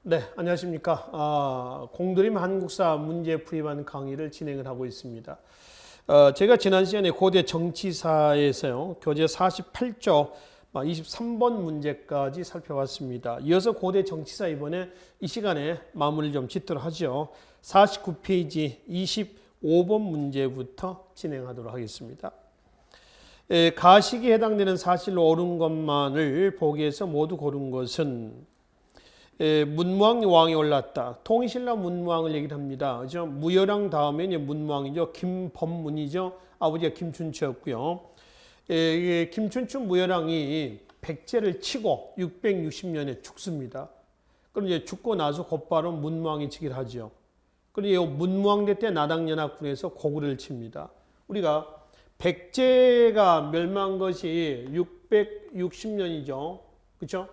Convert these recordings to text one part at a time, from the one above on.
네, 안녕하십니까. 공드림 한국사 문제풀이반 강의를 진행을 하고 있습니다. 제가 지난 시간에 고대 정치사에서요, 교재 48조 23번 문제까지 살펴봤습니다. 이어서 고대 정치사 이번에 이 시간에 마무리를 좀 짓도록 하죠. 49페이지 25번 문제부터 진행하도록 하겠습니다. 가식에 해당되는 사실로 옳은 것만을 보기에서 모두 고른 것은 문무왕이 왕에 올랐다. 통일신라 문무왕을 얘기를 합니다. 그죠? 무열왕 다음에 이제 문무왕이죠. 김법문이죠. 아버지가 김춘추였고요. 김춘추 무열왕이 백제를 치고 660년에 죽습니다. 그럼 이제 죽고 나서 곧바로 문무왕이 즉위를 하죠. 그리고 문무왕 때 나당연합군에서 고구려를 칩니다. 우리가 백제가 멸망한 것이 660년이죠. 그렇죠?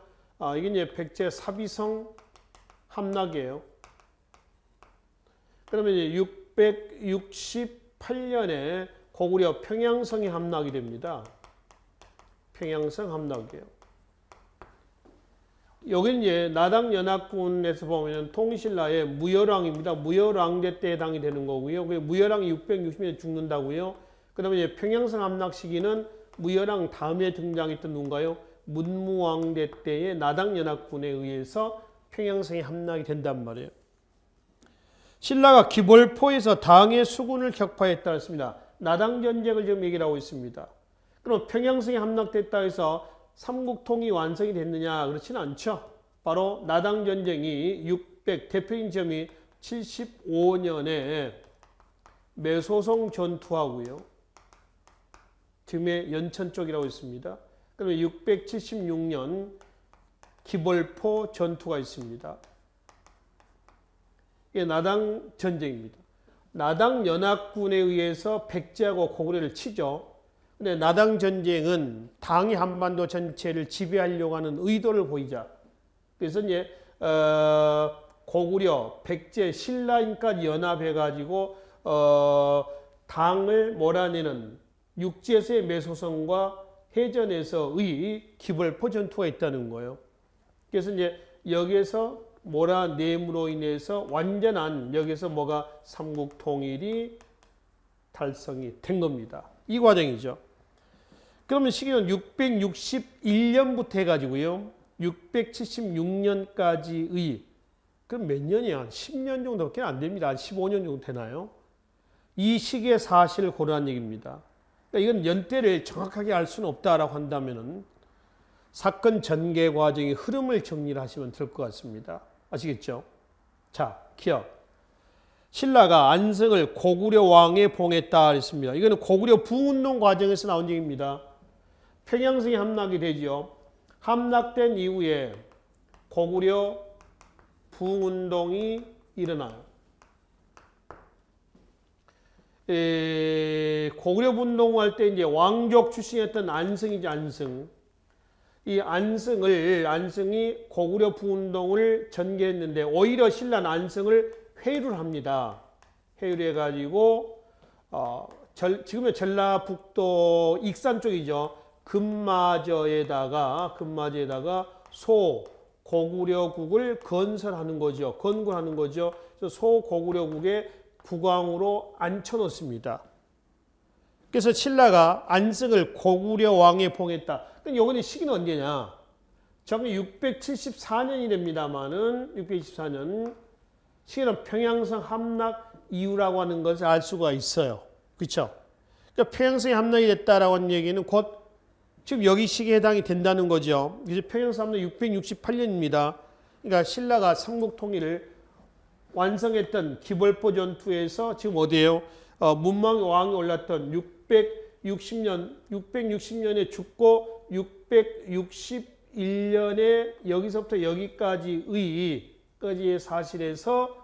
이게 이제 백제 사비성 함락이에요. 그러면 이제 668년에 고구려 평양성이 함락이 됩니다. 평양성 함락이에요. 여기는 이제 나당연합군에서 보면 통신라의 무열왕입니다. 무열왕 때 해당이 되는 거고요. 무열왕이 660년에 죽는다고요. 그다음에 이제 평양성 함락 시기는 무열왕 다음에 등장했던 누군가요? 문무왕대 때의 나당연합군에 의해서 평양성이 함락이 된단 말이에요. 신라가 기벌포에서 당의 수군을 격파했다 했습니다. 나당전쟁을 지금 얘기를 하고 있습니다. 그럼 평양성이 함락됐다 해서 삼국통이 완성이 됐느냐? 그렇지는 않죠. 바로 나당전쟁이 대표적인 점이 75년에 매소송 전투하고요. 지금의 연천 쪽이라고 있습니다. 그러면 676년 기벌포 전투가 있습니다. 이게 나당 전쟁입니다. 나당 연합군에 의해서 백제하고 고구려를 치죠. 근데 나당 전쟁은 당이 한반도 전체를 지배하려고 하는 의도를 보이자. 그래서 이제 고구려, 백제, 신라인까지 연합해가지고 당을 몰아내는 육지에서의 매소성과 해전에서의 기벌포 전투가 있다는 거예요. 그래서 이제 여기에서 몰아냄으로 인해서 완전한 여기서 뭐가 삼국 통일이 달성이 된 겁니다. 이 과정이죠. 그러면 시기는 661년부터 해가지고요. 676년까지의 그럼 몇 년이야? 10년 정도밖에 안 됩니다. 한 15년 정도 되나요? 이 시기의 사실을 고려한 얘기입니다. 그러니까 이건 연대를 정확하게 알 수는 없다라고 한다면은 사건 전개 과정의 흐름을 정리를 하시면 될 것 같습니다. 아시겠죠? 자, 기억. 신라가 안성을 고구려 왕에 봉했다 했습니다. 이거는 고구려 부운동 과정에서 나온 얘기입니다. 평양성이 함락이 되죠. 함락된 이후에 고구려 부운동이 일어나요. 고구려 운동할 때 이제 왕족 출신이었던 안성이죠, 안성. 이 안성이 고구려 부운동을 전개했는데 오히려 신라는 안성을 회유를 합니다. 회유를 해가지고 지금의 전라북도 익산 쪽이죠. 금마저에다가 소 고구려국을 건설하는 거죠. 건국하는 거죠. 그래서 소 고구려국의 국왕으로 앉혀놓습니다. 그래서 신라가 안성을 고구려 왕에 봉했다. 그럼 요거는 시기는 언제냐? 정확히 674년이 됩니다만은 624년 시기는 평양성 함락 이후라고 하는 것을 알 수가 있어요. 그렇죠? 그러니까 평양성이 함락이 됐다라고 하는 얘기는 곧 지금 여기 시기에 해당이 된다는 거죠. 그래서 평양성 함락 668년입니다. 그러니까 신라가 삼국 통일을 완성했던 기벌포 전투에서 지금 어디예요? 문무왕이 왕이 올랐던 660년에 죽고 661년에 여기서부터 여기까지의 사실에서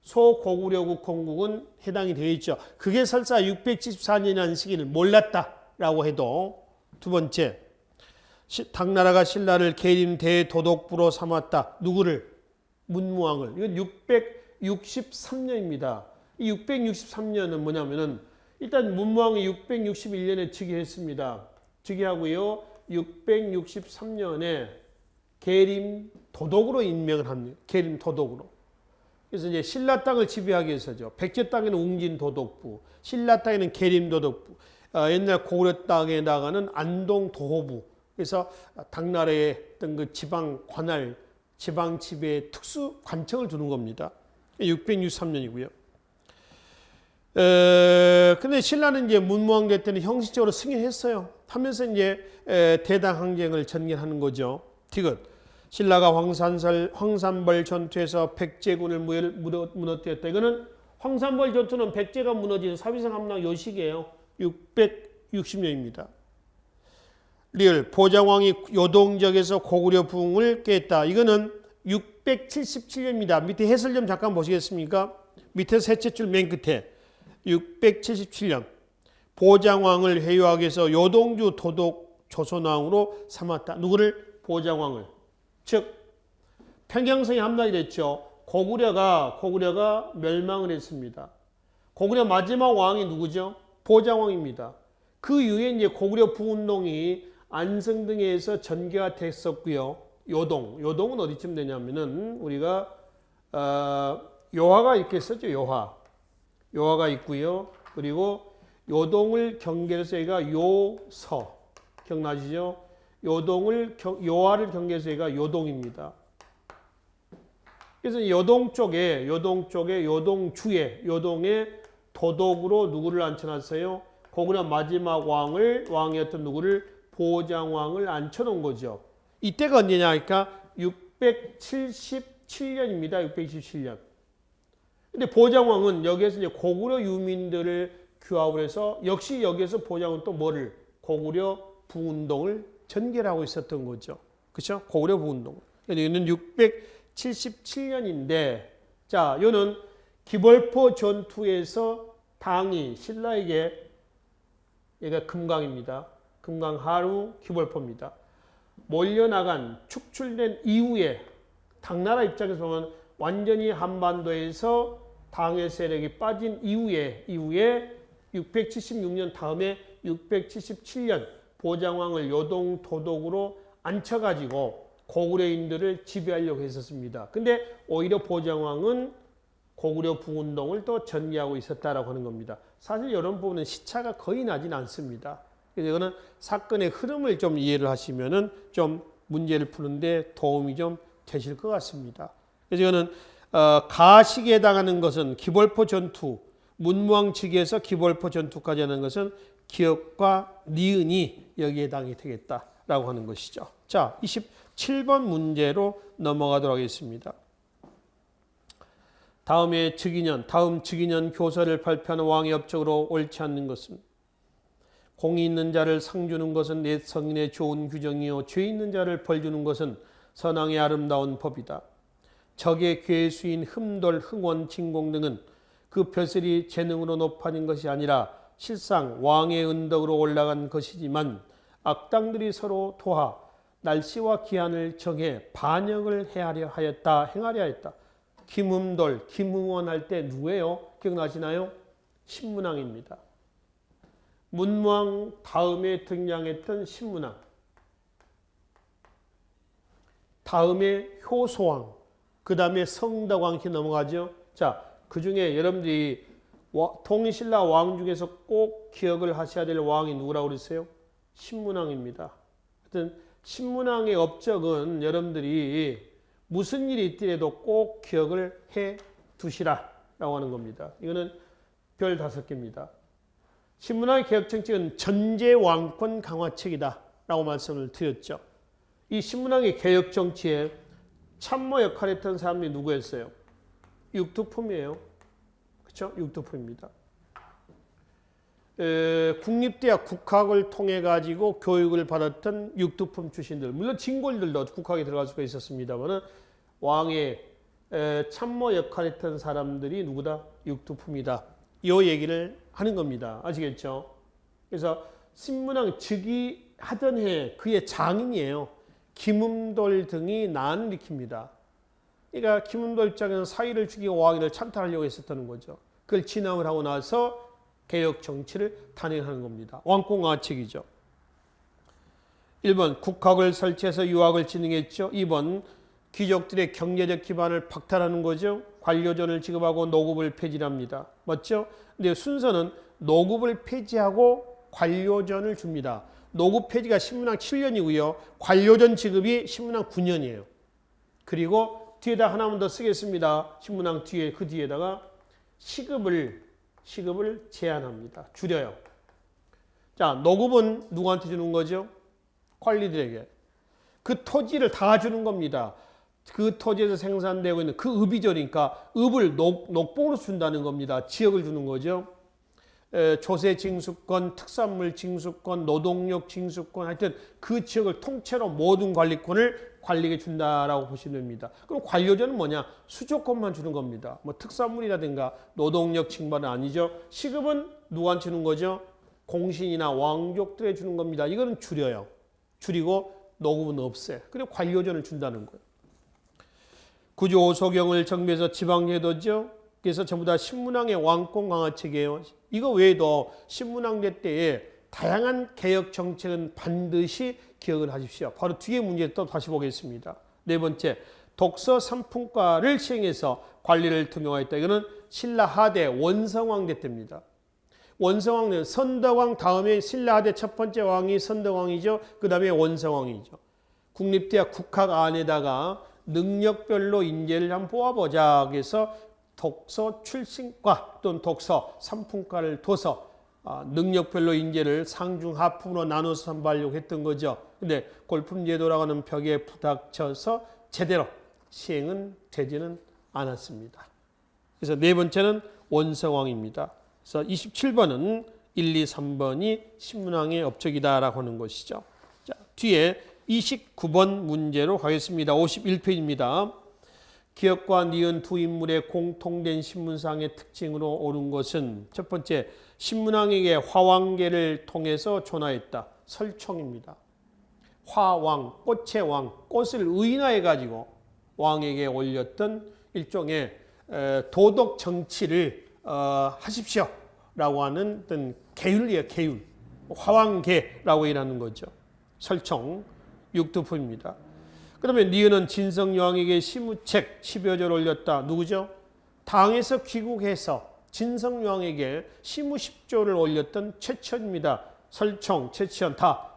소고구려국 건국은 해당이 되어 있죠. 그게 설사 674년이라는 시기를 몰랐다라고 해도 두 번째, 당나라가 신라를 계림 대도독부로 삼았다. 누구를? 문무왕을. 이건 663년입니다. 이 663년은 뭐냐면은 일단 문무왕이 661년에 즉위했습니다. 즉위하고요. 663년에 계림 도독으로 임명을 합니다. 계림 도독으로. 그래서 이제 신라 땅을 지배하기 위해서죠. 백제 땅에는 웅진 도독부, 신라 땅에는 계림 도독부, 옛날 고구려 땅에다가는 안동 도호부. 그래서 당나라의 어떤 그 지방 관할, 지방 지배에 특수 관청을 두는 겁니다. 663년이고요. 근데 신라는 이제 문무왕대 때는 형식적으로 승인했어요. 하면서 이제 대당 항쟁을 전개하는 거죠. 디귿. 신라가 황산벌 전투에서 백제군을 무너뜨렸다. 이거는 황산벌 전투는 백제가 무너진 사비상 함락 요식이에요. 660년입니다. 리을. 보장왕이 요동적에서 고구려 부흥을 깼다. 이거는 677년입니다. 밑에 해설 좀 잠깐 보시겠습니까? 밑에 셋째 줄 맨 끝에 677년 보장왕을 회유하기 위해서 요동주 도독 조선왕으로 삼았다. 누구를? 보장왕을. 즉 평경성이 함락이 됐죠. 고구려가 멸망을 했습니다. 고구려 마지막 왕이 누구죠? 보장왕입니다. 그 이후에 이제 고구려 부운동이 안성 등에서 전개가 됐었고요. 요동은 어디쯤 되냐면은 우리가 요하가 이렇게 썼죠. 요하가 있고요. 그리고 요동을 경계해서 여기가 요서 기억나시죠? 요하를 경계해서 여기가 요동입니다. 그래서 요동 쪽에 요동의 도독으로 누구를 앉혀놨어요? 고구려 마지막 왕이었던 누구를? 보장왕을 앉혀놓은 거죠. 이때가 언제냐 하니까 677년입니다. 627년. 근데 보장왕은 여기에서 이제 고구려 유민들을 규합을 해서 역시 여기에서 보장왕은 또 뭐를? 고구려 부운동을 전개하고 있었던 거죠. 그렇죠? 고구려 부운동. 여기는 677년인데 자, 요는 기벌포 전투에서 당이 신라에게 얘가 금강입니다. 금강하루 기벌포입니다. 몰려나간 축출된 이후에 당나라 입장에서 보면 완전히 한반도에서 당의 세력이 빠진 이후에 676년 다음에 677년 보장왕을 요동 도독으로 앉혀가지고 고구려인들을 지배하려고 했었습니다. 근데 오히려 보장왕은 고구려 부운동을 또 전개하고 있었다라고 하는 겁니다. 사실 이런 부분은 시차가 거의 나진 않습니다. 그래서 이거는 사건의 흐름을 좀 이해를 하시면은 좀 문제를 푸는데 도움이 좀 되실 것 같습니다. 그래서 이거는 가식에 해당하는 것은 기벌포 전투, 문무왕 측에서 기벌포 전투까지 하는 것은 기역과 니은이 여기에 해당이 되겠다라고 하는 것이죠. 자, 27번 문제로 넘어가도록 하겠습니다. 다음 즉위년 교서를 발표하는 왕의 업적으로 옳지 않는 것은 공이 있는 자를 상 주는 것은 옛 성인의 좋은 규정이요 죄 있는 자를 벌 주는 것은 선왕의 아름다운 법이다. 적의 괴수인 흠돌, 흥원, 진공 등은 그 벼슬이 재능으로 높아진 것이 아니라 실상 왕의 은덕으로 올라간 것이지만 악당들이 서로 도하 날씨와 기한을 정해 반역을 행하려 하였다. 김흠돌, 김흥원 할 때 누구예요? 기억나시나요? 신문왕입니다. 문무왕 다음에 등장했던 신문왕. 다음에 효소왕. 그 다음에 성덕왕 이렇게 넘어가죠. 자, 그 중에 여러분들이 통일신라 왕 중에서 꼭 기억을 하셔야 될 왕이 누구라고 그랬어요? 신문왕입니다. 하여튼 신문왕의 업적은 여러분들이 무슨 일이 있더라도 꼭 기억을 해 두시라라고 하는 겁니다. 이거는 별 5개입니다. 신문왕의 개혁정책은 전제왕권 강화책이다라고 말씀을 드렸죠. 이 신문왕의 개혁정치에 참모 역할을 했던 사람이 누구였어요? 육두품이에요. 그렇죠? 육두품입니다. 국립대학 국학을 통해 가지고 교육을 받았던 육두품 출신들, 물론 진골들도 국학에 들어갈 수가 있었습니다만 왕의 참모 역할을 했던 사람들이 누구다? 육두품이다. 이 얘기를 하는 겁니다. 아시겠죠? 그래서 신문왕 즉위하던 해 그의 장인이에요. 김흠돌 등이 난을 일으킵니다. 그러니까 김흠돌 입장에서 사위를 죽이고 왕위를 찬탈하려고 했었다는 거죠. 그걸 진압을 하고 나서 개혁 정치를 단행하는 겁니다. 왕권강화책이죠. 1번 국학을 설치해서 유학을 진행했죠. 2번 귀족들의 경제적 기반을 박탈하는 거죠. 관료전을 지급하고 노급을 폐지합니다. 맞죠? 근데 순서는 노급을 폐지하고 관료전을 줍니다. 노급 폐지가 신문왕 7년이고요. 관료전 지급이 신문왕 9년이에요. 그리고 뒤에다 하나만 더 쓰겠습니다. 신문왕 뒤에 그 뒤에다가 시급을 제한합니다. 줄여요. 자, 노급은 누구한테 주는 거죠? 관리들에게. 그 토지를 다 주는 겁니다. 그 토지에서 생산되고 있는 그 읍이죠니까 읍을 녹봉으로 준다는 겁니다. 지역을 주는 거죠. 조세 징수권, 특산물 징수권, 노동력 징수권, 하여튼 그 지역을 통째로 모든 관리권을 관리에게 준다라고 보시면 됩니다. 그럼 관료전은 뭐냐? 수조권만 주는 겁니다. 뭐 특산물이라든가 노동력 징발은 아니죠. 시급은 누구한테 주는 거죠? 공신이나 왕족들에 주는 겁니다. 이거는 줄여요. 줄이고 노급은 없애요. 그리고 관료전을 준다는 거예요. 구조 5소경을 정비해서 지방제도죠. 그래서 전부 다 신문왕의 왕권 강화책이에요. 이거 외에도 신문왕제 때에 다양한 개혁 정책은 반드시 기억을 하십시오. 바로 뒤에 문제 또 다시 보겠습니다. 네 번째, 독서 3품과를 시행해서 관리를 등용하였다. 이거는 신라 하대 원성왕제 때입니다. 원성왕은 선덕왕 다음에 신라 하대 첫 번째 왕이 선덕왕이죠. 그 다음에 원성왕이죠. 국립대학 국학 안에다가 능력별로 인재를 한번 뽑아보자. 그래서 독서 출신과 또는 독서 3품과를 둬서 능력별로 인재를 상중 하품으로 나눠서 선발하려고 했던 거죠. 근데 골품제도라고 하는 벽에 부닥쳐서 제대로 시행은 되지는 않았습니다. 그래서 네 번째는 원성왕입니다. 그래서 27번은 1, 2, 3번이 신문왕의 업적이다라고 하는 것이죠. 자, 뒤에 29번 문제로 가겠습니다. 51페이지입니다. 기역과 니은 두 인물의 공통된 신문상의 특징으로 옳은 것은 첫 번째, 신문왕에게 화왕계를 통해서 전하였다. 설총입니다. 화왕, 꽃의 왕, 꽃을 의인화해가지고 왕에게 올렸던 일종의 도덕 정치를 하십시오 라고 하는 어떤 계율이에요. 계율. 화왕계라고 일하는 거죠. 설총, 육두품입니다. 그 다음에 니은은 진성여왕에게 시무책 10여 절 올렸다. 누구죠? 당에서 귀국해서 진성여왕에게 시무 10조를 올렸던 최천입니다. 설총, 최천 다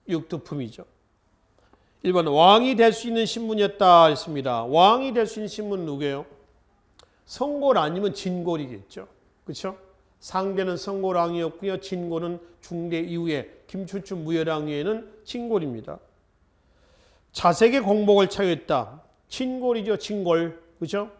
육두품이죠. 1번 왕이 될 수 있는 신문이었다 했습니다. 왕이 될 수 있는 신문은 누구예요? 성골 아니면 진골이겠죠. 그렇죠? 상대는 성골왕이었고요. 진골은 중대 이후에 김추춘 무열왕위에는 진골입니다. 자색의 공복을 차유했다. 진골이죠. 진골. 그죠?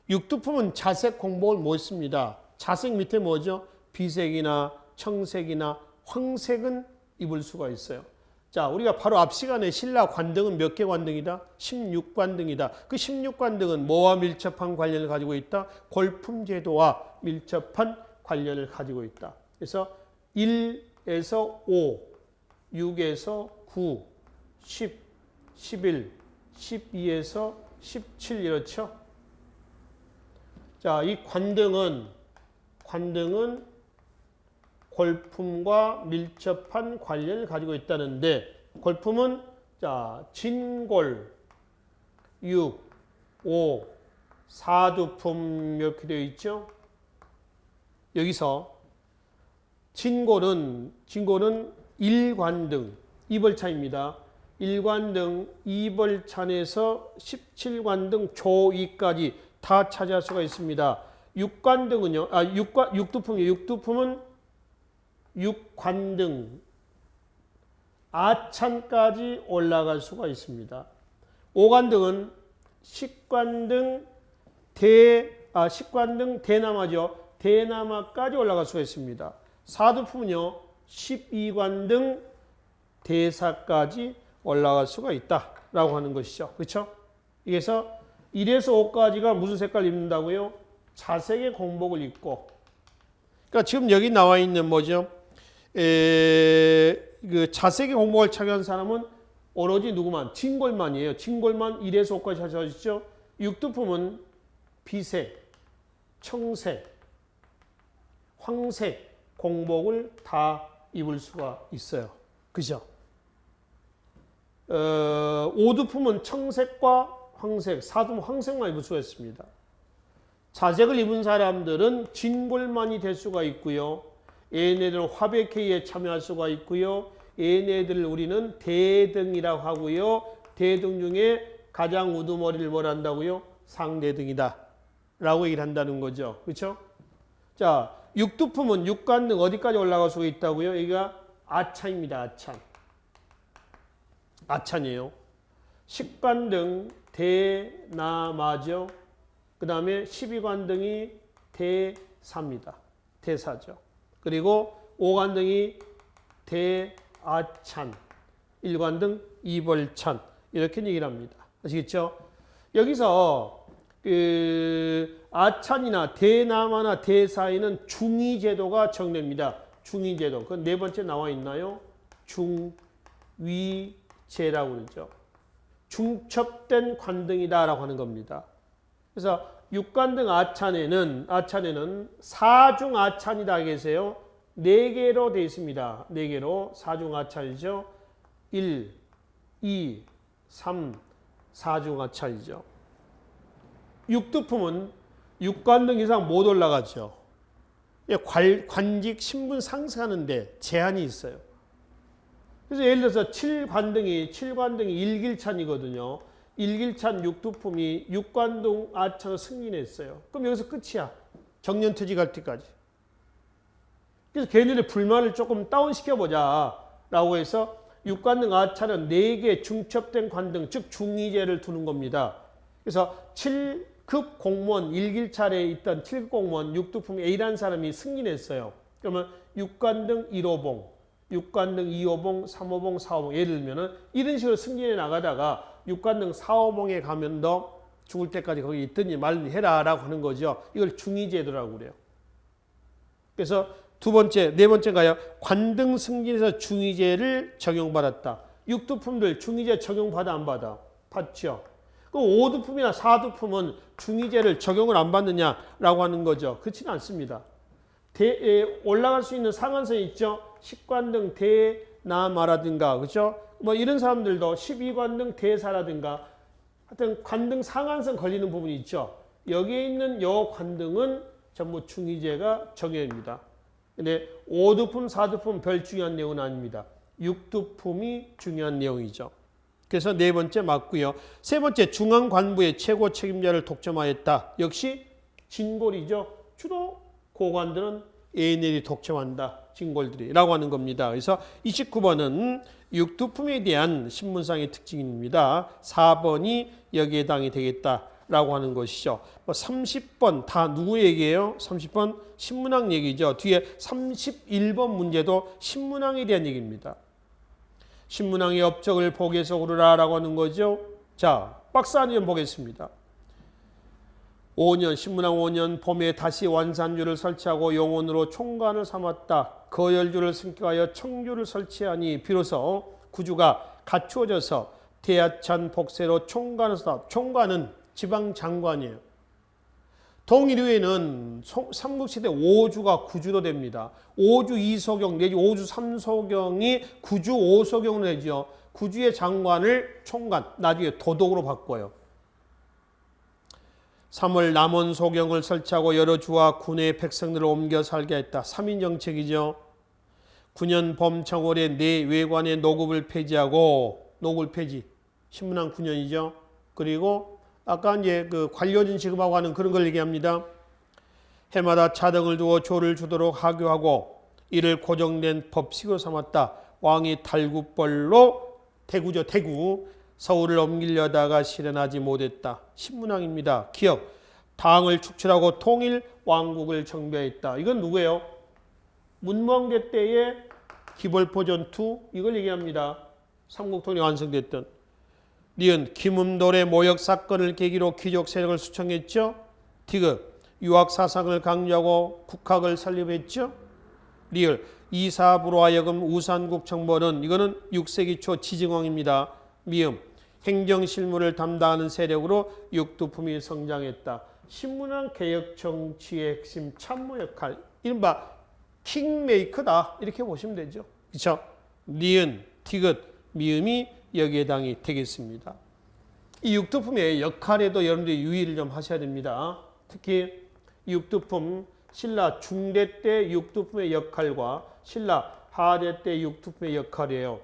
육두품은 자색 공복을 못 씁니다. 자색 밑에 뭐죠? 비색이나 청색이나 황색은 입을 수가 있어요. 자, 우리가 바로 앞 시간에 신라 관등은 몇 개 관등이다? 16관등이다. 그 16관등은 뭐와 밀접한 관련을 가지고 있다? 골품제도와 밀접한 관련을 가지고 있다. 그래서 1에서 5, 6에서 9, 10, 11, 12에서 17 이렇죠. 자, 이 관등은 골품과 밀접한 관련을 가지고 있다는데 골품은 자, 진골, 6, 5, 4두품 이렇게 되어 있죠. 여기서 진골은 1관등, 2벌차입니다. 1관등, 2벌찬에서 17관등 조2까지 다 차지할 수가 있습니다. 6관등은요, 6두품은 6관등, 아찬까지 올라갈 수가 있습니다. 5관등은 10관등, 10관등 대남하죠. 대남하까지 올라갈 수가 있습니다. 4두품은요, 12관등 대사까지 올라갈 수가 있다라고 하는 것이죠. 그렇죠? 그래서 1에서 5까지가 무슨 색깔 입는다고요? 자색의 공복을 입고. 그러니까 지금 여기 나와 있는 뭐죠? 그 자색의 공복을 착용한 사람은 오로지 누구만? 진골만이에요. 진골만 1에서 5까지 차지하시죠. 육두품은 비색, 청색, 황색 공복을 다 입을 수가 있어요. 그죠? 오두품은 청색과 황색, 사두품 황색만 입을 수가 있습니다. 자색을 입은 사람들은 진골만이 될 수가 있고요. 얘네들은 화백회의에 참여할 수가 있고요. 얘네들을 우리는 대등이라고 하고요. 대등 중에 가장 우두머리를 뭘 한다고요? 상대등이다 라고 얘기를 한다는 거죠. 그렇죠? 자, 육두품은 육관등 어디까지 올라갈 수가 있다고요? 여기가 아찬입니다. 아찬. 아찬이에요. 식관등 대나마죠. 그 다음에 12관등이 대사입니다. 대사죠. 그리고 5관등이 대아찬, 1관등 이벌찬 이렇게 얘기를 합니다. 아시겠죠? 여기서 아찬이나 대나마나 대사에는 중위제도가 적용됩니다. 중위제도. 그건 네 번째 나와 있나요? 중위제라고 그러죠. 중첩된 관등이다라고 하는 겁니다. 그래서 육관등 아찬에는 사중 아찬이다 계세요. 4개로 되어 있습니다. 4개로 사중 아찬이죠. 1, 2, 3, 4중 아찬이죠. 육두품은 육관등 이상 못 올라가죠. 관직 신분 상승하는데 제한이 있어요. 그래서 예를 들어서 7관등이 일길찬이거든요. 일길찬 육두품이 육관등 아차로 승진했어요. 그럼 여기서 끝이야. 정년퇴직 할 때까지. 그래서 걔네들의 불만을 조금 다운시켜보자 라고 해서 육관등 아차는 4개 중첩된 관등, 즉 중위제를 두는 겁니다. 그래서 7급 공무원, 일길차례에 있던 7급 공무원 육두품 A라는 사람이 승진했어요. 그러면 육관등 1호봉, 육관등 2호봉, 3호봉, 4호봉 예를 들면은 이런 식으로 승진해 나가다가 육관등 4호봉에 가면 너 죽을 때까지 거기 있든지 말든지 해라 라고 하는 거죠. 이걸 중위제도라고 그래요. 그래서 네 번째가요. 관등 승진에서 중위제를 적용받았다. 육두품들 중위제 적용받아 안 받아? 받죠. 그럼 5두품이나 4두품은 중위제를 적용을 안 받느냐라고 하는 거죠. 그렇지는 않습니다. 올라갈 수 있는 상한선이 있죠. 식관등 대나마라든가 그렇죠? 뭐 이런 사람들도 12관등 대사라든가 하여튼 관등 상한선 걸리는 부분이 있죠. 여기에 있는 요 관등은 전부 중위제가 적용됩니다. 근데 5두품, 4두품 별 중요한 내용은 아닙니다. 6두품이 중요한 내용이죠. 그래서 네 번째 맞고요. 세 번째 중앙관부의 최고 책임자를 독점하였다. 역시 진골이죠. 주로 고관들은 얘네들이 독점한다. 진골들이 라고 하는 겁니다. 그래서 29번은 육두품에 대한 신문상의 특징입니다. 4번이 여기에 해당이 되겠다라고 하는 것이죠. 30번 다 누구 얘기예요? 30번 신문학 얘기죠. 뒤에 31번 문제도 신문학에 대한 얘기입니다. 신문학의 업적을 복에서 오르라라고 하는 거죠. 자, 박스 안에 보겠습니다. 5년, 신문학 5년 봄에 다시 완산주를 설치하고 용원으로 총관을 삼았다. 거열주를 승격하여 청주를 설치하니 비로소 구주가 갖추어져서 대하찬 복세로 총관을 쏟아. 총관은 지방장관이에요. 동일후에는 삼국시대 5주가 구주로 됩니다. 5주 2소경 내지 5주 3소경이 구주 5소경으로 되죠. 구주의 장관을 총관, 나중에 도독으로 바꿔요. 3월 남원 소경을 설치하고 여러 주와 군의 백성들을 옮겨 살게 했다. 3인 정책이죠. 9년 봄 정월에 내 외관의 노급을 폐지하고 노급을 폐지. 신문학 9년이죠. 그리고 아까 이제 그 관료진 지급하고 하는 그런 걸 얘기합니다. 해마다 차등을 두어 조를 주도록 하교하고 이를 고정된 법식으로 삼았다. 왕이 달구벌로 대구죠. 대구. 서울을 옮기려다가 실현하지 못했다. 신문학입니다. 기억. 당을 축출하고 통일 왕국을 정비했다. 이건 누구예요? 문무왕대 때의 기벌포 전투 이걸 얘기합니다. 삼국통일이 완성됐던. 니은 김음돌의 모욕 사건을 계기로 귀족 세력을 수청했죠. 디귿 유학 사상을 강조하고 국학을 설립했죠. 리을 이사부로 하여금 우산국 정벌은 이거는 6세기 초 지증왕입니다. 미음 행정실무를 담당하는 세력으로 육두품이 성장했다. 신문학 개혁 정치의 핵심 참모 역할 이른바 킹메이커다 이렇게 보시면 되죠. 그렇죠? 니은 티귿 미음이 여기에 해당이 되겠습니다. 이 육두품의 역할에도 여러분들이 유의를 좀 하셔야 됩니다. 특히 육두품, 신라 중대 때 육두품의 역할과 신라 하대 때 육두품의 역할이에요.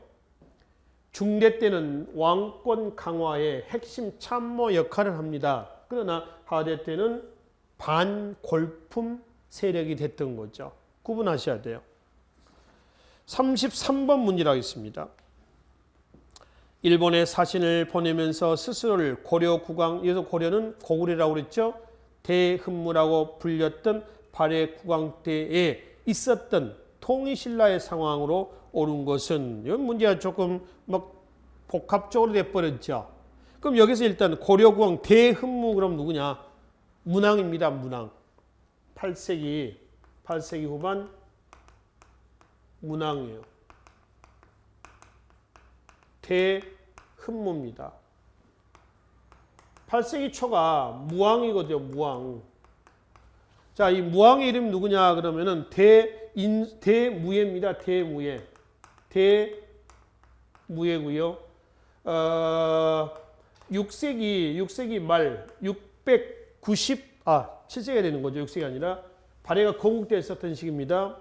중대 때는 왕권 강화의 핵심 참모 역할을 합니다. 그러나 하대 때는 반골품 세력이 됐던 거죠. 구분하셔야 돼요. 33번 문제로 하겠습니다. 일본에 사신을 보내면서 스스로를 고려 국왕, 여기서 고려는 고구려라고 그랬죠. 대흠무라고 불렸던 발해 국왕 때에 있었던 통일신라의 상황으로 오른 것은, 이건 문제가 조금 막 복합적으로 돼버렸죠. 그럼 여기서 일단 고려국왕 대흠무 그럼 누구냐? 문왕입니다. 문왕. 8세기 후반 문왕이에요. 대흠무입니다. 8세기 초가 무왕이거든요. 무왕. 자, 이 무왕의 이름 누구냐 그러면은 대무예입니다. 대무예. 대무예고요. 6세기 말 7세기가 되는 거죠. 6세기 아니라 발해가 건국되어 있었던 시기입니다.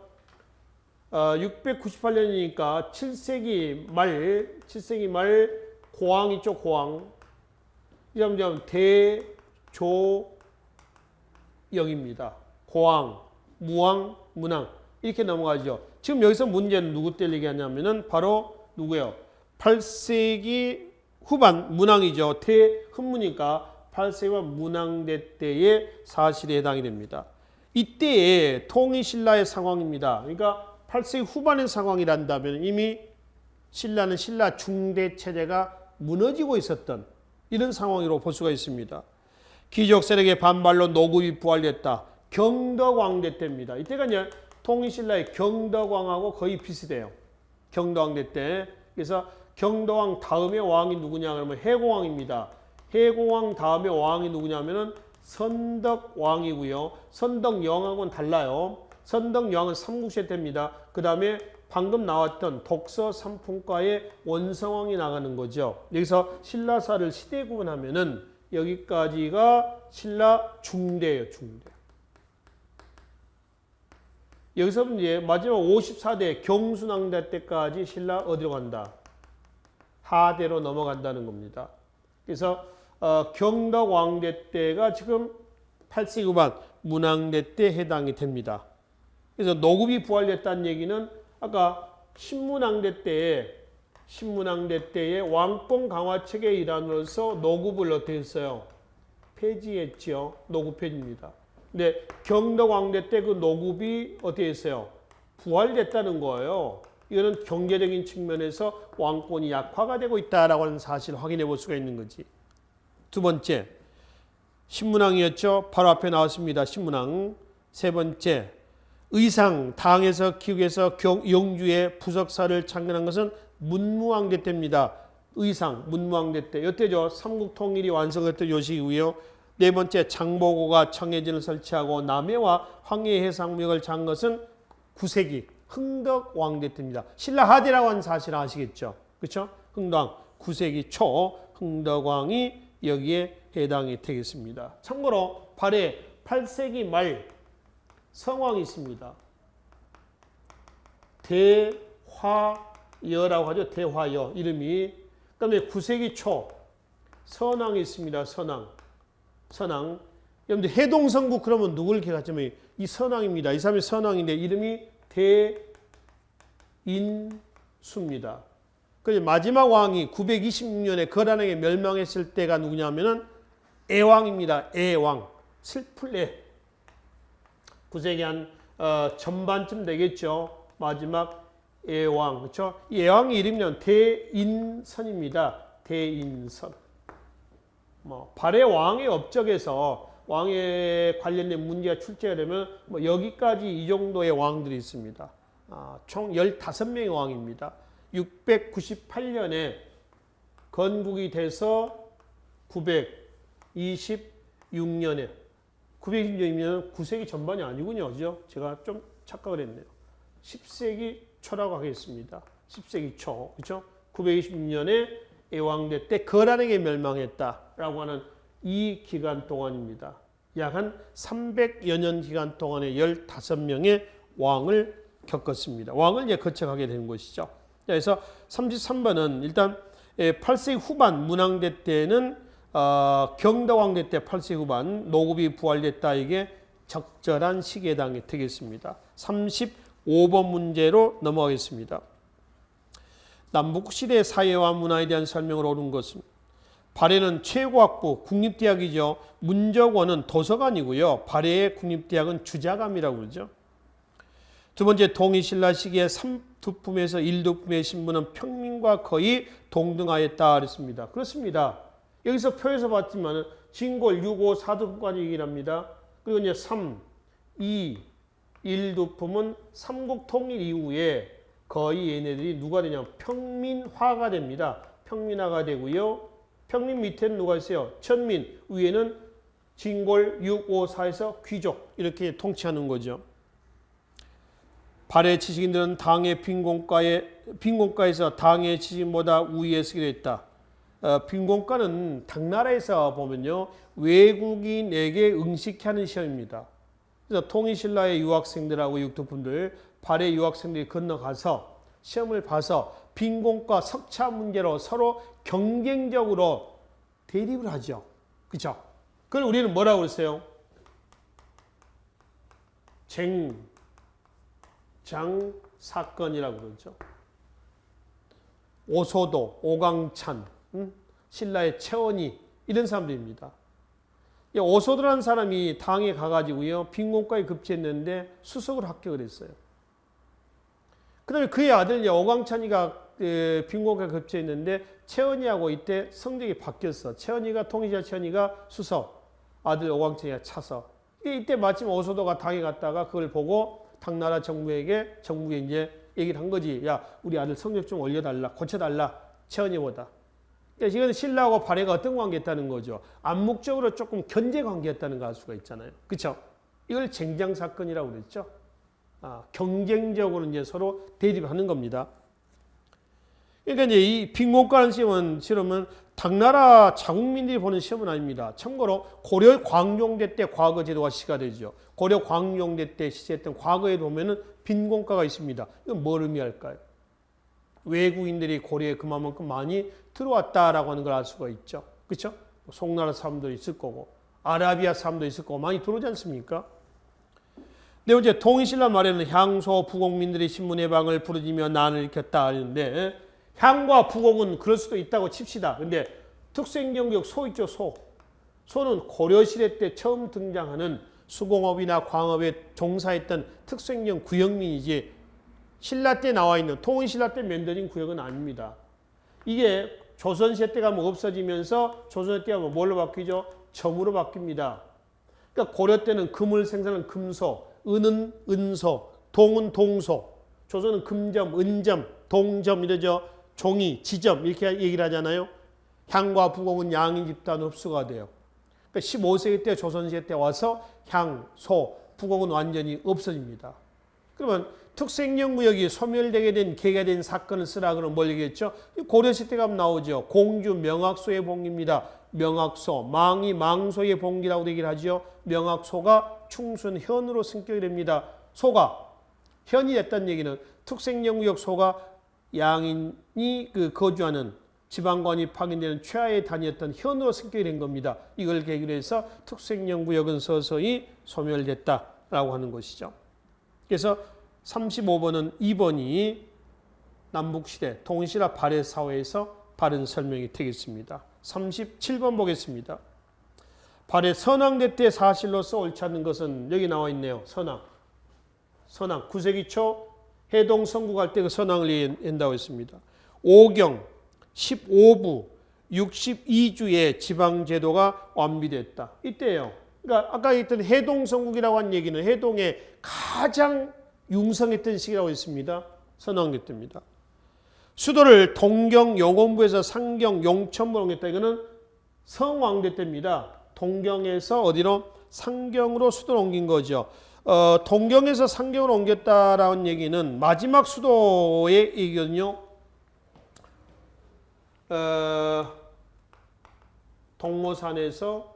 698년이니까 7세기 말 고왕 있죠. 고왕. 이점 대조영입니다. 고왕, 무왕, 문왕 이렇게 넘어가죠. 지금 여기서 문제는 누구 때 얘기하냐면은 바로 누구예요? 8세기 후반 문왕이죠. 대흠무니까 8세기 후반 문왕대 때의 사실에 해당이 됩니다. 이때의 통일신라의 상황입니다. 그러니까 8세기 후반의 상황이란다면 이미 신라는 신라 중대 체제가 무너지고 있었던 이런 상황으로 볼 수가 있습니다. 귀족 세력의 반발로 노급이 부활했다. 경덕왕대 때입니다. 이때가 이제 통일신라의 경덕왕하고 거의 비슷해요. 경덕왕대 때. 그래서 경덕왕 다음의 왕이 누구냐 그러면 해공왕입니다. 해공왕 다음의 왕이 누구냐면은 선덕왕이고요. 선덕영하고는 달라요. 선덕영은 삼국시대 때입니다. 그 다음에 방금 나왔던 독서 삼풍과의 원성왕이 나가는 거죠. 여기서 신라사를 시대 구분하면은 여기까지가 신라 중대예요. 중대. 여기서 이제 마지막 54대 경순왕대 때까지 신라 어디로 간다? 하대로 넘어간다는 겁니다. 그래서 경덕왕대 때가 지금 8세기 후반 문왕대 때 해당이 됩니다. 그래서 노급이 부활했다는 얘기는 아까 신문왕대 때의 왕권 강화책의 일환으로서 노급을 어떻게 했어요? 폐지했죠. 노급 폐지입니다. 근데 경덕왕대 때 그 노급이 어떻게 했어요? 부활됐다는 거예요. 이거는 경제적인 측면에서 왕권이 약화가 되고 있다라고 하는 사실을 확인해 볼 수가 있는 거지. 두 번째, 신문왕이었죠. 바로 앞에 나왔습니다. 신문왕. 세 번째, 의상, 당에서 기국에서 영주의 부석사를 창건한 것은 문무왕대 때입니다. 의상, 문무왕대 때. 이때죠. 삼국통일이 완성됐던 요시이고요. 네 번째, 장보고가 청해진을 설치하고 남해와 황해 해상무역을 창 것은 9세기 흥덕왕대 때입니다. 신라 하대라고 하는 사실 아시겠죠? 그렇죠? 흥덕왕 9세기 초 흥덕왕이 여기에 해당이 되겠습니다. 참고로 발해 8세기 말 성왕이 있습니다. 대화여라고 하죠. 대화여 이름이. 그다음에 9세기 초 선왕이 있습니다. 선왕. 여러분들 해동성국 그러면 누굴 기억하냐면 이 선왕입니다. 이 사람이 선왕인데 이름이 대인수입니다. 그래서 마지막 왕이 926년에 거란에게 멸망했을 때가 누구냐면은 애왕입니다. 애왕. 슬플 애. 9세기 한 전반쯤 되겠죠. 마지막 애왕. 그렇죠? 이 애왕의 이름은 대인선입니다. 대인선. 발해 왕의 업적에서 왕에 관련된 문제가 출제가 되면 여기까지 이 정도의 왕들이 있습니다. 총 15명의 왕입니다. 698년에 건국이 돼서 926년에 926년은 9세기 전반이 아니군요. 그죠? 제가 좀 착각을 했네요. 10세기 초라고 하겠습니다. 10세기 초. 그렇죠? 926년에 애왕대 때 거란에게 멸망했다라고 하는 이 기간 동안입니다. 약 한 300여 년 기간 동안에 15명의 왕을 겪었습니다. 왕을 이제 거쳐가게 되는 것이죠. 그래서 33번은 일단 8세기 후반 문왕대 때는 경다왕대 때 8세기 후반 노급이 부활됐다. 이게 적절한 시기에 해당이 되겠습니다. 35번 문제로 넘어가겠습니다. 남북시대 사회와 문화에 대한 설명을 옳은 것은 발해는 최고학부 국립대학이죠. 문적원은 도서관이고요. 발해의 국립대학은 주자감이라고 그러죠. 두 번째, 동의신라 시기에 3두품에서 1두품의 신분은 평민과 거의 동등하였다 그랬습니다. 그렇습니다. 여기서 표에서 봤지만 진골, 6, 5, 4두품까지 얘기를 합니다. 그리고 이제 3, 2, 1두품은 삼국 통일 이후에 거의 얘네들이 누가 되냐면 평민화가 됩니다. 평민화가 되고요. 평민 밑에는 누가 있어요? 천민, 위에는 진골, 6, 5, 4에서 귀족 이렇게 통치하는 거죠. 발해 지식인들은 당의 빈곤가에서 당의 지식인보다 우위에 서게 됐다. 빈곤가는 당나라에서 보면요, 외국인에게 응시하는 시험입니다. 그래서 통일신라의 유학생들하고 육두품들, 발해 유학생들이 건너가서 시험을 봐서 빈곤과 석차 문제로 서로 경쟁적으로 대립을 하죠. 그렇죠? 그걸 우리는 뭐라고 그랬어요? 쟁장 사건이라고 그러죠. 오소도, 오강찬, 신라의 최원희 이런 사람들입니다. 오소도라는 사람이 당에 가가지고요 빈곤과에 급제했는데 수석으로 합격을 했어요. 그 다음에 그의 아들 오광찬이가 빈곤과에 급제했는데 최원희하고 이때 성적이 바뀌었어. 최원희가 통일자 최원희가 수석, 아들 오광찬이가 차서. 이때 마침 오소도가 당에 갔다가 그걸 보고 당나라 정부에 이제 얘기를 한 거지. 야, 우리 아들 성적 좀 올려달라, 고쳐달라, 최원희보다. 그러니까 이건 신라하고 발해가 어떤 관계였다는 거죠. 암묵적으로 조금 견제 관계였다는 걸 알 수가 있잖아요. 그렇죠? 이걸 쟁장 사건이라고 그랬죠. 경쟁적으로 이제 서로 대립하는 겁니다. 그러니까 이제 이 빈곤가는 시험은 당나라 자국민들이 보는 시험은 아닙니다. 참고로 고려 광종대 때 과거 제도가 시가 되죠. 고려 광종대 때 시제했던 과거에 보면은 빈곤가가 있습니다. 이건 뭘 의미할까요? 외국인들이 고려에 그만큼 많이 들어왔다라고 하는 걸 알 수가 있죠. 그렇죠? 송나라 사람도 있을 거고 아라비아 사람도 있을 거고 많이 들어오지 않습니까? 네 번째, 통일신라 말에는 향소 부곡민들이 신문해방을 부르짖며 난을 일으켰다 하는데 향과 부곡은 그럴 수도 있다고 칩시다. 근데 특수행정구역 소 있죠, 소. 소는 고려시대 때 처음 등장하는 수공업이나 광업에 종사했던 특수행정 구역민이지 신라 때 나와 있는 통일신라 때 만들어진 구역은 아닙니다. 이게 조선시대 때 가면 없어지면서 조선시대 때 가면 뭘로 바뀌죠? 점으로 바뀝니다. 그러니까 고려 때는 금을 생산하는 금소, 은은 은소, 동은 동소, 조선은 금점, 은점, 동점 이러죠. 종이, 지점 이렇게 얘기를 하잖아요. 향과 부곡은 양인 집단 흡수가 돼요. 그러니까 15세기 때 조선시대 때 와서 향, 소, 부곡은 완전히 없어집니다. 그러면 특수행정구역이 소멸되게 된 계기가 된 사건을 쓰라 그러면 뭘 얘기했죠? 고려시대 때 가면 나오죠. 공주 명학소의 봉기입니다. 명학소, 망이 망소의 봉기라고 얘기를 하죠. 명학소가 충순현으로 승격이 됩니다. 소가 현이 됐다는 얘기는 특수행정구역 소가 양인이 거주하는 지방관이 파견되는 최하의 단위였던 현으로 승격이 된 겁니다. 이걸 계기로 해서 특수행정구역은 서서히 소멸됐다라고 하는 것이죠. 그래서 35번은 2번이 남북시대 통일신라 발해 사회에서 바른 설명이 되겠습니다. 37번 보겠습니다. 발해 선왕대 때 사실로서 옳지 않는 것은 여기 나와 있네요. 선왕 9세기 초 해동 성국할 때 그 선왕을 한다고 했습니다. 5경 15부 62주의 지방제도가 완비됐다. 이때요. 그러니까 아까 했던 해동 성국이라고 한 얘기는 해동의 가장 융성했던 시기라고 했습니다. 선왕대 때입니다. 수도를 동경 용원부에서 상경 용천부로 옮겼다. 이거는 성왕대 때입니다. 동경에서 어디로? 상경으로 수도를 옮긴 거죠. 동경에서 상경으로 옮겼다라는 얘기는 마지막 수도의 얘기거든요. 동모산에서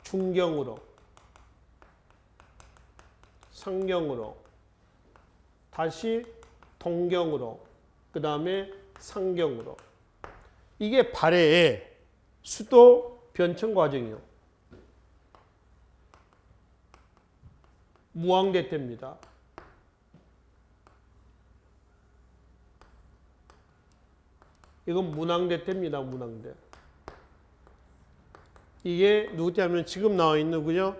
중경으로, 상경으로, 다시 동경으로, 그 다음에 상경으로. 이게 발해의 수도 변천 과정이요. 무왕대 때입니다. 이건 문왕대 때입니다. 문왕대. 이게 누구 때 하면 지금 나와 있는 누구죠?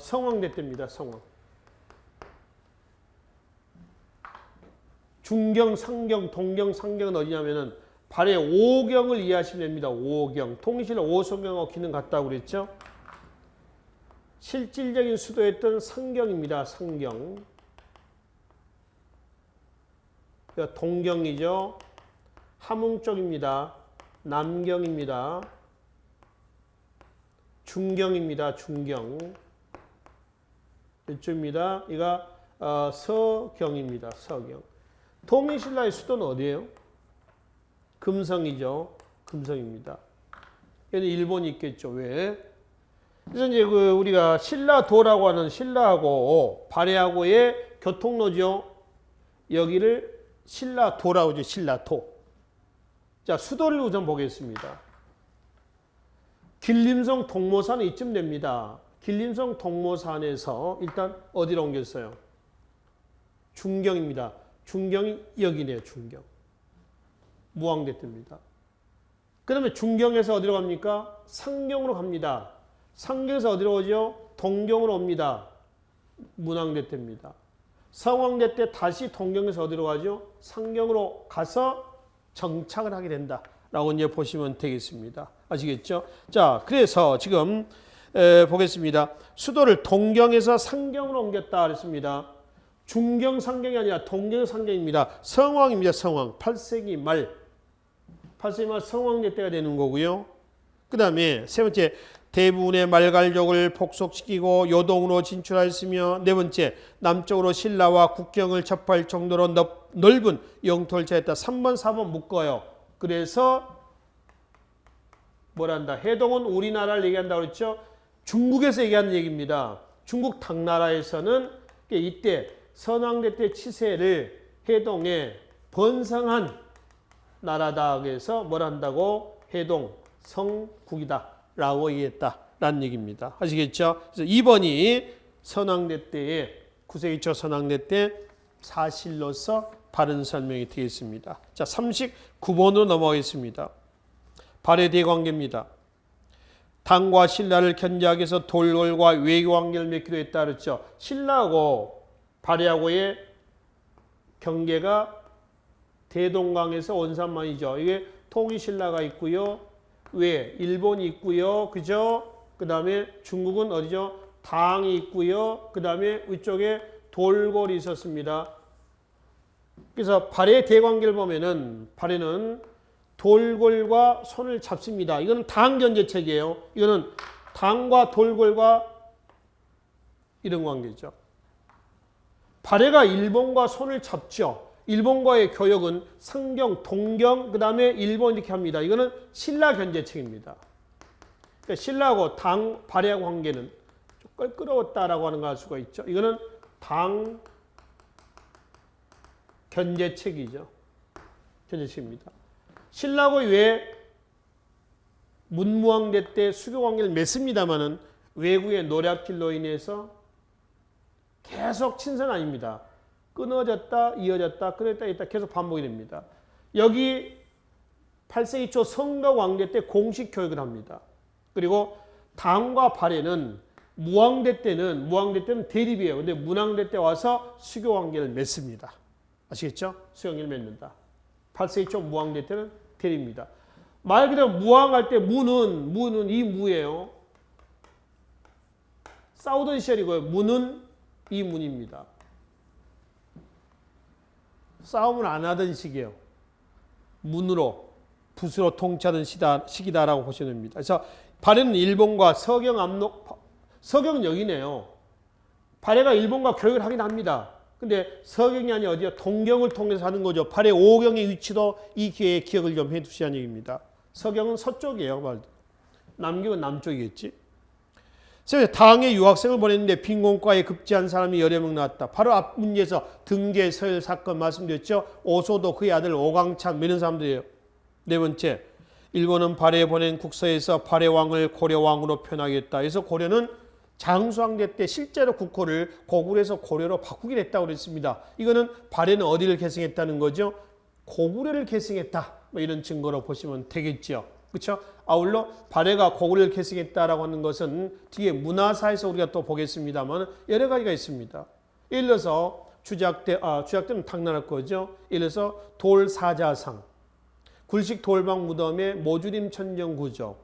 성왕대 때입니다. 성왕. 중경, 상경, 동경, 상경은 어디냐면은 발의 오경을 이해하시면 됩니다. 오경. 통일신라 오소경하고 기능 같다고 그랬죠? 실질적인 수도였던 상경입니다. 상경. 동경이죠. 함흥 쪽입니다. 남경입니다. 중경입니다. 중경. 이쪽입니다. 이가 서경입니다. 서경. 통일신라의 수도는 어디예요? 금성이죠. 금성입니다. 얘는 일본이 있겠죠. 왜? 그래서 이제 우리가 신라도라고 하는 신라하고 발해하고의 교통로죠. 여기를 신라도라고 하죠. 신라도. 자, 수도를 우선 보겠습니다. 길림성 동모산은 이쯤 됩니다. 길림성 동모산에서 일단 어디로 옮겼어요? 중경입니다. 중경이 여기네요. 중경. 무왕대 때입니다. 그 다음에 중경에서 어디로 갑니까? 상경으로 갑니다. 상경에서 어디로 오죠? 동경으로 옵니다. 문왕대 때입니다. 성왕대 때 다시 동경에서 어디로 가죠? 상경으로 가서 정착을 하게 된다라고 이제 보시면 되겠습니다. 아시겠죠? 자, 그래서 지금 보겠습니다. 수도를 동경에서 상경으로 옮겼다 그랬습니다. 중경 상경이 아니라 동경 상경입니다. 성왕입니다. 성왕. 8세기 말 성왕대 때가 되는 거고요. 그 다음에 세 번째, 대부분의 말갈족을 복속시키고 요동으로 진출하였으며, 네 번째, 남쪽으로 신라와 국경을 접할 정도로 넓은 영토를 차지했다. 3번, 4번 묶어요. 그래서 뭐란다? 해동은 우리나라를 얘기한다고 그랬죠? 중국에서 얘기하는 얘기입니다. 중국 당나라에서는 이때 선왕대 때 치세를 해동에 번성한 나라다. 그래서 뭘 한다고? 해동, 성국이다 라고 얘기했다라는 얘기입니다. 아시겠죠? 그래서 2번이 선왕대 때에 9세기 초 선왕대 때 사실로서 바른 설명이 되겠습니다. 자, 39번으로 넘어가겠습니다. 발해 대관계입니다. 당과 신라를 견제하기 위해서 돌궐과 외교관계를 맺기로 했다 그랬죠. 신라하고 발해하고의 경계가 대동강에서 원산만이죠. 이게 통일신라가 있고요. 왜? 일본이 있고요. 그죠? 그 다음에 중국은 어디죠? 당이 있고요. 그 다음에 위쪽에 돌궐이 있었습니다. 그래서 발해 대관계를 보면은 발해는 돌궐과 손을 잡습니다. 이거는 당 견제책이에요. 이거는 당과 돌궐과 이런 관계죠. 발해가 일본과 손을 잡죠. 일본과의 교역은 상경, 동경, 그 다음에 일본 이렇게 합니다. 이거는 신라 견제책입니다. 그러니까 신라하고 당, 발해하고 관계는 좀 껄끄러웠다라고 하는 걸 알 수가 있죠. 이거는 당 견제책이죠. 견제책입니다. 신라하고 왜 문무왕대 때 수교관계를 맺습니다마는 외구의 노략질로 인해서 계속 친선 아닙니다. 끊어졌다, 이어졌다, 끊어졌다, 이었다 계속 반복이 됩니다. 여기 8세기 초 성가왕대 때 공식 교육을 합니다. 그리고 당과 발해는 무왕대 때는 대립이에요. 근데 문왕대 때 와서 수교관계를 맺습니다. 아시겠죠? 수교관계를 맺는다. 8세기 초 무왕대 때는 대립입니다. 말 그대로 무왕할 때 무는 이 무예요. 싸우던 시절이고요. 무는 이 문입니다. 싸움을 안 하던 시기예요. 문으로, 붓으로 통치하던 시기다라고 보시면 됩니다. 그래서 발해는 일본과 서경 여기네요. 발해가 일본과 교역을 하긴 합니다. 근데 서경이 아니 어디요? 동경을 통해서 하는 거죠. 발의 오경의 위치도 이 기회에 기억을 좀 해두시라는 얘기입니다. 서경은 서쪽이에요. 말도. 남경은 남쪽이겠지. 그래서 당에 유학생을 보냈는데 빈곤과에 급제한 사람이 여러 명 나왔다. 바로 앞 문제에서 등계 서열 사건 말씀드렸죠. 오소도 그의 아들 오강찬 이런 사람들이에요. 네 번째, 일본은 발해에 보낸 국서에서 발해 왕을 고려 왕으로 표현하겠다. 그래서 고려는 장수왕제 때 실제로 국호를 고구려에서 고려로 바꾸기로 했다고 그랬습니다. 이거는 발해는 어디를 계승했다는 거죠? 고구려를 계승했다. 뭐 이런 증거로 보시면 되겠죠. 그렇죠? 아울러 발해가 고구려를 계승했다라고 하는 것은 뒤에 문화사에서 우리가 또 보겠습니다만 여러 가지가 있습니다. 예를 들어서 주작대는 당나라 거죠. 예를 들어서 돌사자상, 굴식 돌방 무덤의 모주림 천정 구조,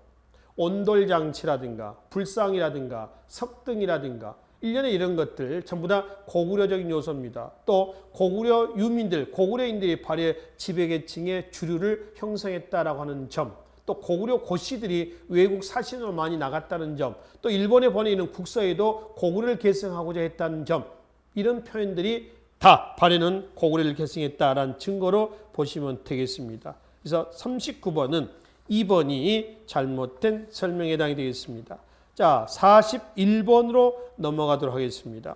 온돌장치라든가 불상이라든가 석등이라든가 일련의 이런 것들 전부 다 고구려적인 요소입니다. 또 고구려 유민들, 고구려인들이 발해 지배계층의 주류를 형성했다라고 하는 점, 또 고구려 고씨들이 외국 사신으로 많이 나갔다는 점, 또 일본에 보내는 국서에도 고구려를 계승하고자 했다는 점, 이런 표현들이 다 발해는 고구려를 계승했다라는 증거로 보시면 되겠습니다. 그래서 39번은 2번이 잘못된 설명에 해당이 되겠습니다. 자, 41번으로 넘어가도록 하겠습니다.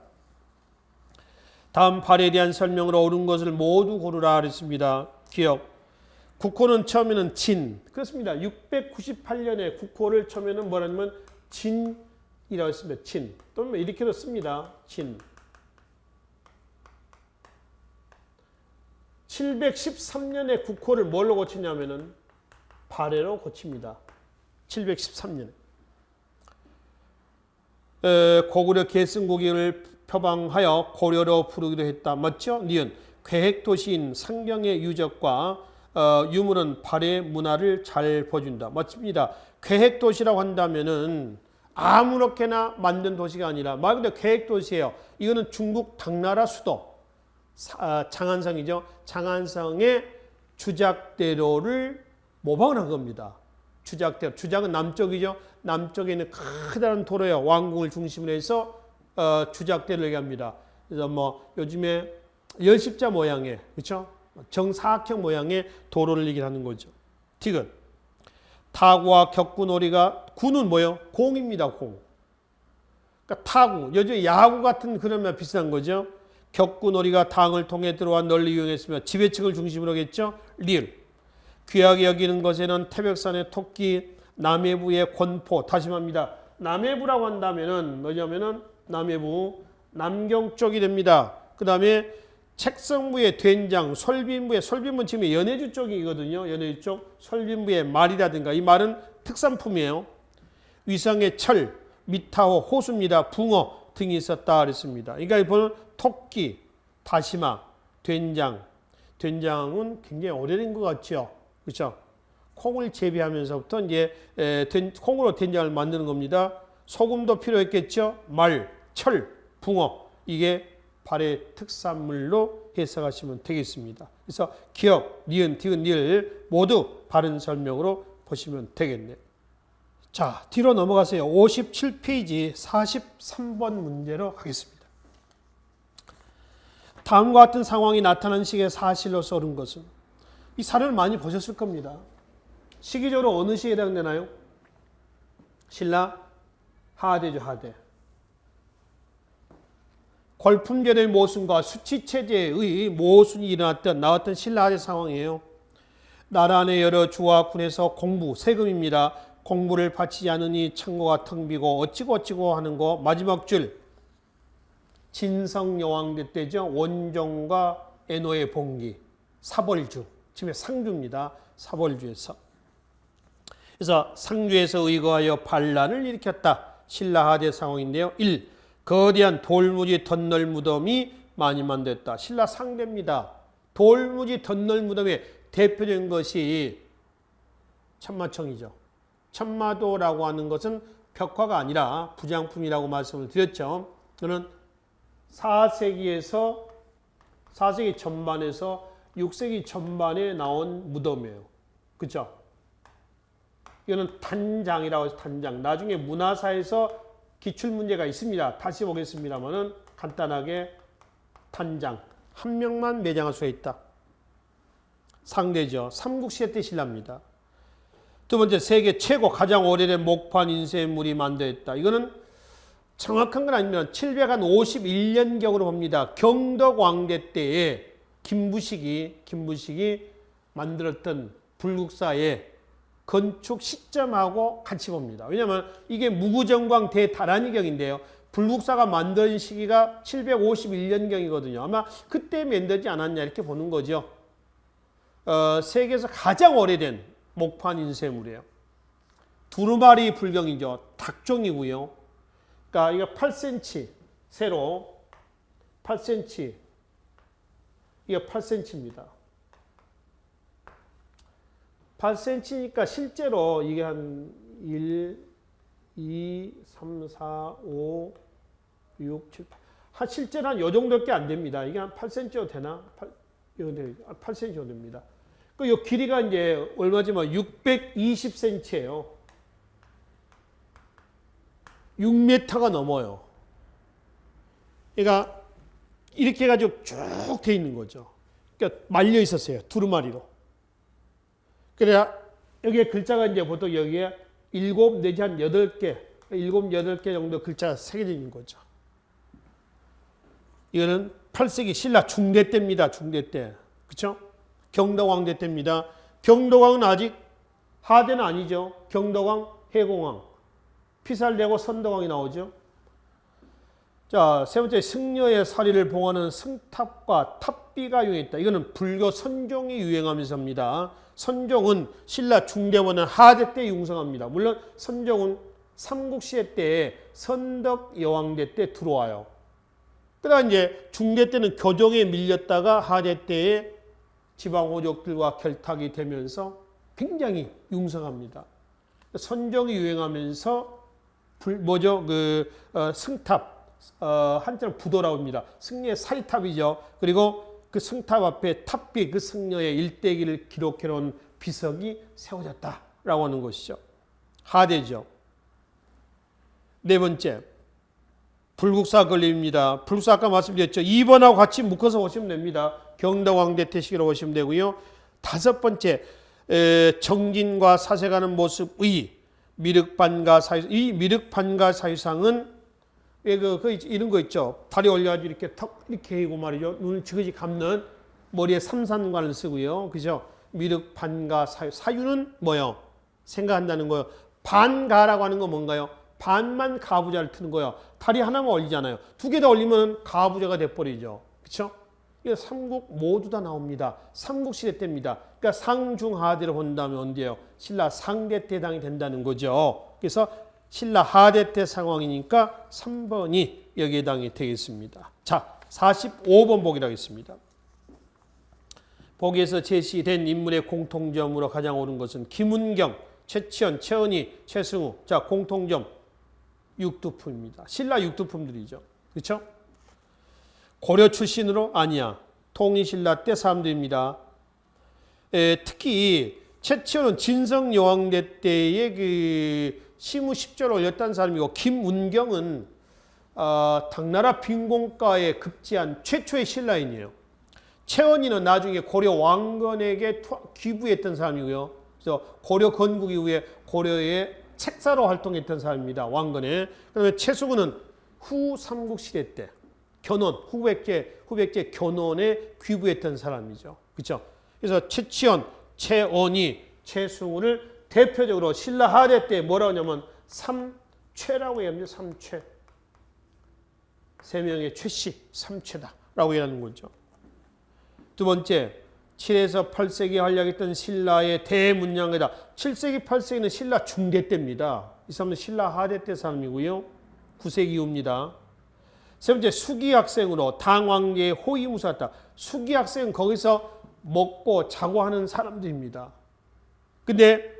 다음 발해에 대한 설명으로 옳은 것을 모두 고르라 그랬습니다. 기억. 국호는 처음에는 진. 그렇습니다. 698년에 국호를 처음에는 뭐라면 진이라고 했습니다. 진. 또는 이렇게도 씁니다. 진. 713년에 국호를 뭘로 고치냐면은 발해로 고칩니다. 713년에. 고구려 계승국을 표방하여 고려로 부르기도 했다. 맞죠? 니은. 계획도시인 상경의 유적과 유물은 발해의 문화를 잘 보여준다. 맞습니다. 계획도시라고 한다면은 아무렇게나 만든 도시가 아니라 말 그대로 계획도시예요. 이거는 중국 당나라 수도 장안성이죠. 장안성의 주작대로를 모방을 한 겁니다. 주작대로. 주작은 남쪽이죠. 남쪽에 있는 커다란 도로예요. 왕궁을 중심으로 해서 주작대로를 얘기합니다. 그래서 뭐 요즘에 열십자 모양의, 그렇죠? 정사각형 모양의 도로를 얘기하는 거죠. 디귿. 타구와 격구놀이가, 구는 뭐예요? 공입니다. 공. 그러니까 타구, 요즘 야구 같은 그런 말 비슷한 거죠. 격구놀이가 당을 통해 들어와 널리 유행했으며 지배층을 중심으로 하겠죠. 리을. 귀하게 여기는 것에는 태백산의 토끼, 남해부의 권포, 다시 말합니다. 남해부라고 한다면은 뭐냐면은 남해부, 남경 쪽이 됩니다. 그 다음에 책성부의 된장, 솔빈부의, 솔빈부는 지금 연해주 쪽이거든요. 연해주 쪽, 솔빈부의 말이라든가 이 말은 특산품이에요. 위성의 철, 미타호, 호수입니다. 붕어 등이 있었다 그랬습니다. 그러니까 보는 토끼, 다시마, 된장. 된장은 굉장히 오래된 것 같죠. 그렇죠? 콩을 재배하면서부터 이제 콩으로 된장을 만드는 겁니다. 소금도 필요했겠죠. 말, 철, 붕어. 이게 발해 특산물로 해석하시면 되겠습니다. 그래서 기억, 니은, 디귿, 니을 모두 바른 설명으로 보시면 되겠네요. 자, 뒤로 넘어가세요. 57페이지 43번 문제로 하겠습니다. 다음과 같은 상황이 나타난 시기의 사실로서 옳은 것은, 이 사례를 많이 보셨을 겁니다. 시기적으로 어느 시에 해당되나요? 신라 하대죠. 하대. 골품제의 모순과 수치체제의 모순이 나왔던 신라 하대 상황이에요. 나라 안의 여러 주와 군에서 공부, 세금입니다. 공부를 바치지 않으니 창고가 텅 비고 어찌고 하는 거. 마지막 줄. 진성여왕대 때죠. 원종과 애노의 봉기. 사벌주. 지금 상주입니다. 사벌주에서. 그래서 상주에서 의거하여 반란을 일으켰다. 신라 하대 상황인데요. 1. 거대한 돌무지 덧널 무덤이 많이 만들었다. 신라 상대입니다. 돌무지 덧널 무덤의 대표적인 것이 천마청이죠. 천마도라고 하는 것은 벽화가 아니라 부장품이라고 말씀을 드렸죠. 저는 4세기 전반에서 6세기 전반에 나온 무덤이에요. 그렇죠? 이거는 단장이라고 해서 단장. 나중에 문화사에서 기출문제가 있습니다. 다시 보겠습니다만은 간단하게 단장 한 명만 매장할 수가 있다. 상대죠. 삼국시대 때 신라입니다. 두 번째, 세계 최고 가장 오래된 목판 인쇄물이 만들었다. 이거는 정확한 건 아니면 751년경으로 봅니다. 경덕왕대 때에 김부식이 만들었던 불국사의 건축 시점하고 같이 봅니다. 왜냐하면 이게 무구정광 대다란이경인데요. 불국사가 만든 시기가 751년경이거든요. 아마 그때 만들지 않았냐 이렇게 보는 거죠. 세계에서 가장 오래된 목판 인쇄물이에요. 두루마리 불경이죠. 닭종이고요. 그러니까 이거 8cm 세로 8cm 이거 8cm입니다. 8cm니까 실제로 이게 한 1, 2, 3, 4, 5, 6, 7, 한 실제로 한 요 정도밖에 안 됩니다. 이게 한 8cm도 되나? 8cm 정도 됩니다. 그 요 길이가 이제 얼마지만 620cm예요. 6m가 넘어요. 그러니까 이렇게 해가지고 쭉 돼 있는 거죠. 그러니까 말려 있었어요. 두루마리로. 그래야 여기에 글자가 이제 보통 여기에 7 내지 한 8개, 7, 8개 정도 글자가 새겨져 있는 거죠. 이거는 8세기 신라 중대 때입니다. 중대 때. 그렇죠? 경덕왕대 때입니다. 경덕왕은 아직 하대는 아니죠. 경덕왕, 해공왕. 피살되고 선덕왕이 나오죠. 자, 세 번째, 승려의 사리를 봉하는 승탑과 탑비가 유행했다. 이거는 불교 선종이 유행하면서입니다. 선종은 신라 중대원은 하대 때 융성합니다. 물론 선종은 삼국시대 때 선덕 여왕대 때 들어와요. 그러다 이제 중대 때는 교정에 밀렸다가 하대 때에 지방호족들과 결탁이 되면서 굉장히 융성합니다. 선종이 유행하면서 승탑, 한자는 부도라고 합니다. 승려의 사리탑이죠. 그리고 그 승탑 앞에 탑비, 그 승려의 일대기를 기록해 놓은 비석이 세워졌다라고 하는 것이죠. 하대죠. 네 번째, 불국사 건립입니다. 불국사 아까 말씀드렸죠. 2번하고 같이 묶어서 보시면 됩니다. 경덕왕대 때 시기로 보시면 되고요. 다섯 번째, 정진과 사색하는 모습의 미륵반가 사유, 이 미륵반가 사유상은 이런 거 있죠. 다리 올려가지고 이렇게 턱 이렇게 하고 말이죠. 눈을 지그시 감는 머리에 삼산관을 쓰고요. 그죠? 미륵반가 사유. 사유는 뭐요? 생각한다는 거요. 반가라고 하는 건 뭔가요? 반만 가부좌를 트는 거예요. 다리 하나만 올리잖아요. 두 개 다 올리면 가부좌가 돼버리죠. 그렇죠? 이거 삼국 모두 다 나옵니다. 삼국시대 때입니다. 그러니까 상중하대를 본다면 언제요? 신라 상대 때 해당이 된다는 거죠. 그래서 신라 하대 때 상황이니까 3번이 여기에 해당이 되겠습니다. 자, 45번 보기로 하겠습니다. 보기에서 제시된 인물의 공통점으로 가장 옳은 것은 김운경, 최치원, 최은희, 최승우. 자, 공통점 육두품입니다. 신라 육두품들이죠. 그렇죠? 고려 출신으로 아니야. 통일신라 때 사람들입니다. 특히 최치원은 진성여왕대 때의 그 시무 10조를 올렸다는 사람이고, 김운경은 당나라 빈공가에 급제한 최초의 신라인이에요. 최원희는 나중에 고려 왕건에게 귀부했던 사람이고요. 그래서 고려 건국 이후에 고려의 책사로 활동했던 사람입니다. 왕건에. 그다음에 최승우는 후 삼국시대 때 견훤, 후백제 견훤에 귀부했던 사람이죠. 그렇죠? 그래서 최치원, 최원희, 최승우를 대표적으로 신라 하대 때 뭐라고 하냐면 삼최라고 합니다. 삼최. 세 명의 최씨, 삼최다라고 얘기하는 거죠. 두 번째, 7에서 8세기 활약했던 신라의 대문양이다. 7세기, 8세기는 신라 중대 때입니다. 이 사람은 신라 하대 때 사람이고요. 9세기 이후입니다. 세 번째, 수기 학생으로 당왕제의 호위무사였다. 수기 학생은 거기서 먹고 자고 하는 사람들입니다. 근데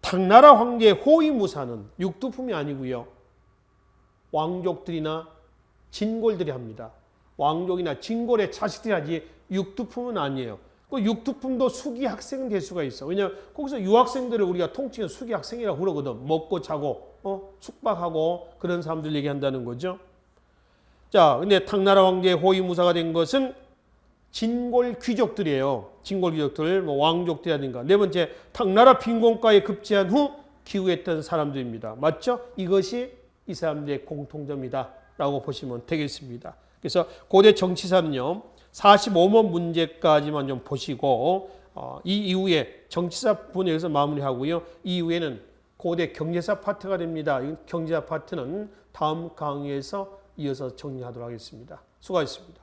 당나라 황제의 호위무사는 육두품이 아니고요. 왕족들이나 진골들이 합니다. 왕족이나 진골의 자식들이 하지 육두품은 아니에요. 그 육두품도 수기 학생은 될 수가 있어. 왜냐하면 거기서 유학생들을 우리가 통칭은 수기 학생이라고 그러거든. 먹고 자고 숙박하고 그런 사람들 얘기한다는 거죠. 자, 근데 당나라 황제의 호위무사가 된 것은 진골 귀족들이에요. 진골 귀족들, 뭐 왕족들이라든가. 네 번째, 당나라 빈곤가에 급제한 후 기우했던 사람들입니다. 맞죠? 이것이 이 사람들의 공통점이다라고 보시면 되겠습니다. 그래서 고대 정치사는요, 45번 문제까지만 좀 보시고 이 이후에 정치사 부분에 의해서 마무리하고요. 이 이후에는 고대 경제사 파트가 됩니다. 이 경제사 파트는 다음 강의에서 이어서 정리하도록 하겠습니다. 수고하셨습니다.